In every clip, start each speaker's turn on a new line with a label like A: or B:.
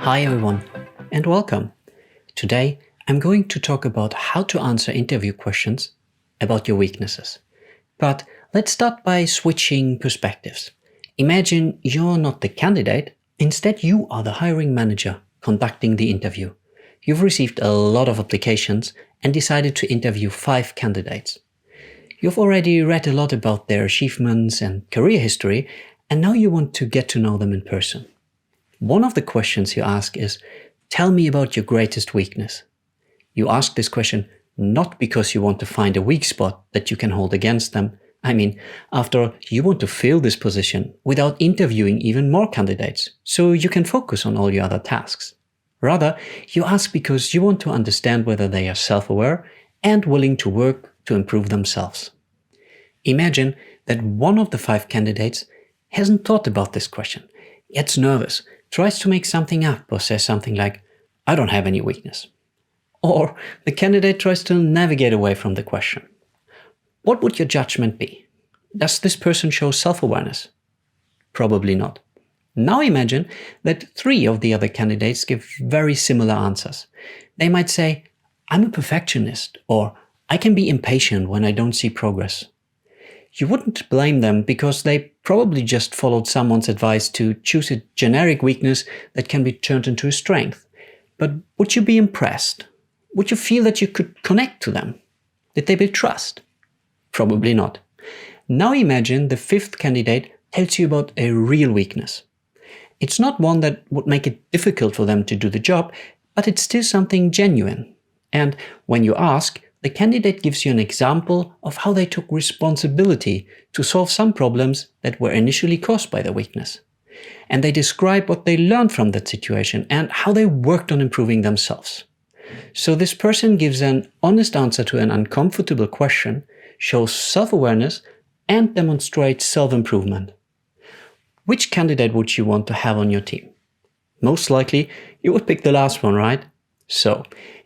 A: Hi everyone, and welcome. Today, I'm going to talk about how to answer interview questions about your weaknesses. But let's start by switching perspectives. Imagine you're not the candidate, instead you are the hiring manager conducting the interview. You've received a lot of applications and decided to interview 5 candidates. You've already read a lot about their achievements and career history, and now you want to get to know them in person. One of the questions you ask is, tell me about your greatest weakness. You ask this question not because you want to find a weak spot that you can hold against them. After all, you want to fill this position without interviewing even more candidates, so you can focus on all your other tasks. Rather, you ask because you want to understand whether they are self-aware and willing to work to improve themselves. Imagine that one of the 5 candidates hasn't thought about this question, gets nervous, tries to make something up or says something like, I don't have any weakness. Or the candidate tries to navigate away from the question. What would your judgment be? Does this person show self-awareness? Probably not. Now imagine that 3 of the other candidates give very similar answers. They might say, I'm a perfectionist, or I can be impatient when I don't see progress. You wouldn't blame them because they probably just followed someone's advice to choose a generic weakness that can be turned into a strength. But would you be impressed? Would you feel that you could connect to them? Did they build trust? Probably not. Now imagine the 5th candidate tells you about a real weakness. It's not one that would make it difficult for them to do the job, but it's still something genuine. And when you ask, the candidate gives you an example of how they took responsibility to solve some problems that were initially caused by their weakness. And they describe what they learned from that situation and how they worked on improving themselves. So this person gives an honest answer to an uncomfortable question, shows self-awareness, and demonstrates self-improvement. Which candidate would you want to have on your team? Most likely, you would pick the last one, right? So,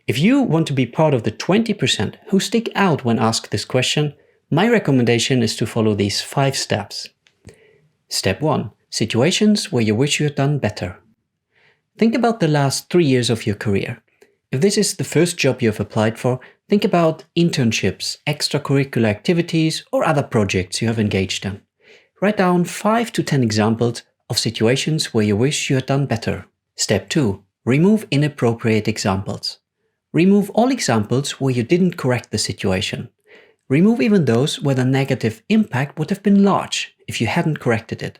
A: if you want to be part of the 20% who stick out when asked this question, my recommendation is to follow these 5 steps. Step 1. Situations where you wish you had done better. Think about the last 3 years of your career. If this is the first job you have applied for, think about internships, extracurricular activities, or other projects you have engaged in. Write down 5 to 10 examples of situations where you wish you had done better. Step 2. Remove inappropriate examples. Remove all examples where you didn't correct the situation. Remove even those where the negative impact would have been large if you hadn't corrected it.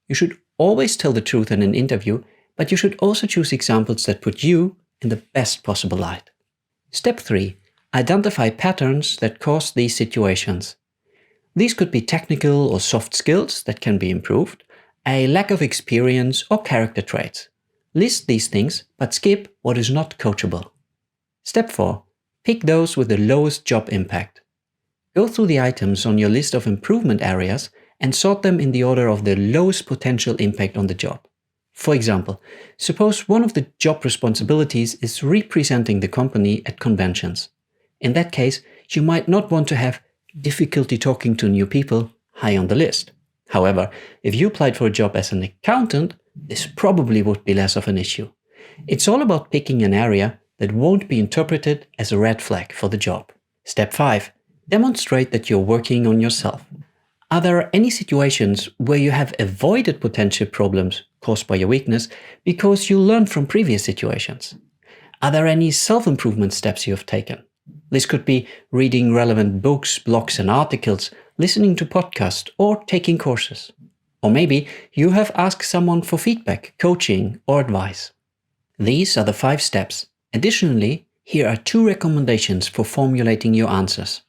A: You should always tell the truth in an interview, but you should also choose examples that put you in the best possible light. Step 3. Identify patterns that cause these situations. These could be technical or soft skills that can be improved, a lack of experience, or character traits. List these things, but skip what is not coachable. Step 4. Pick those with the lowest job impact. Go through the items on your list of improvement areas and sort them in the order of the lowest potential impact on the job. For example, suppose one of the job responsibilities is representing the company at conventions. In that case, you might not want to have difficulty talking to new people high on the list. However, if you applied for a job as an accountant, this probably would be less of an issue. It's all about picking an area that won't be interpreted as a red flag for the job. Step 5. Demonstrate that you're working on yourself. Are there any situations where you have avoided potential problems caused by your weakness because you learned from previous situations? Are there any self-improvement steps you have taken? This could be reading relevant books, blogs and articles, listening to podcasts, or taking courses. Or maybe you have asked someone for feedback, coaching, or advice. These are the 5 steps. Additionally, here are 2 recommendations for formulating your answers.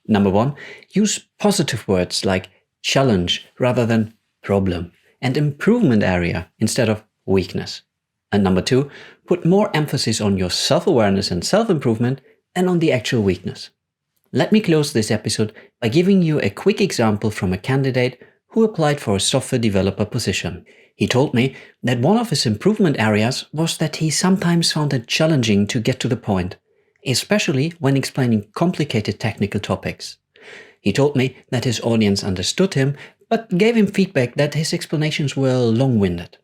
A: Number 1, use positive words like challenge rather than problem and improvement area instead of weakness. And number 2, put more emphasis on your self-awareness and self-improvement than on the actual weakness. Let me close this episode by giving you a quick example from a candidate who applied for a software developer position. He told me that one of his improvement areas was that he sometimes found it challenging to get to the point, especially when explaining complicated technical topics. He told me that his audience understood him, but gave him feedback that his explanations were long-winded.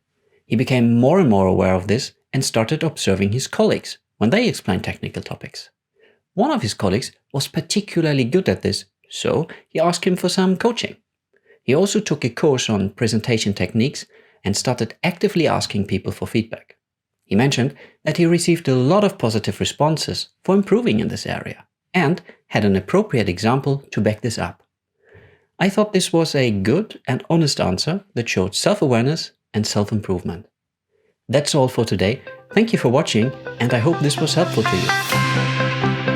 A: He became more and more aware of this and started observing his colleagues when they explained technical topics. One of his colleagues was particularly good at this, so he asked him for some coaching. He also took a course on presentation techniques and started actively asking people for feedback. He mentioned that he received a lot of positive responses for improving in this area and had an appropriate example to back this up. I thought this was a good and honest answer that showed self-awareness and self-improvement. That's all for today. Thank you for watching, and I hope this was helpful to you.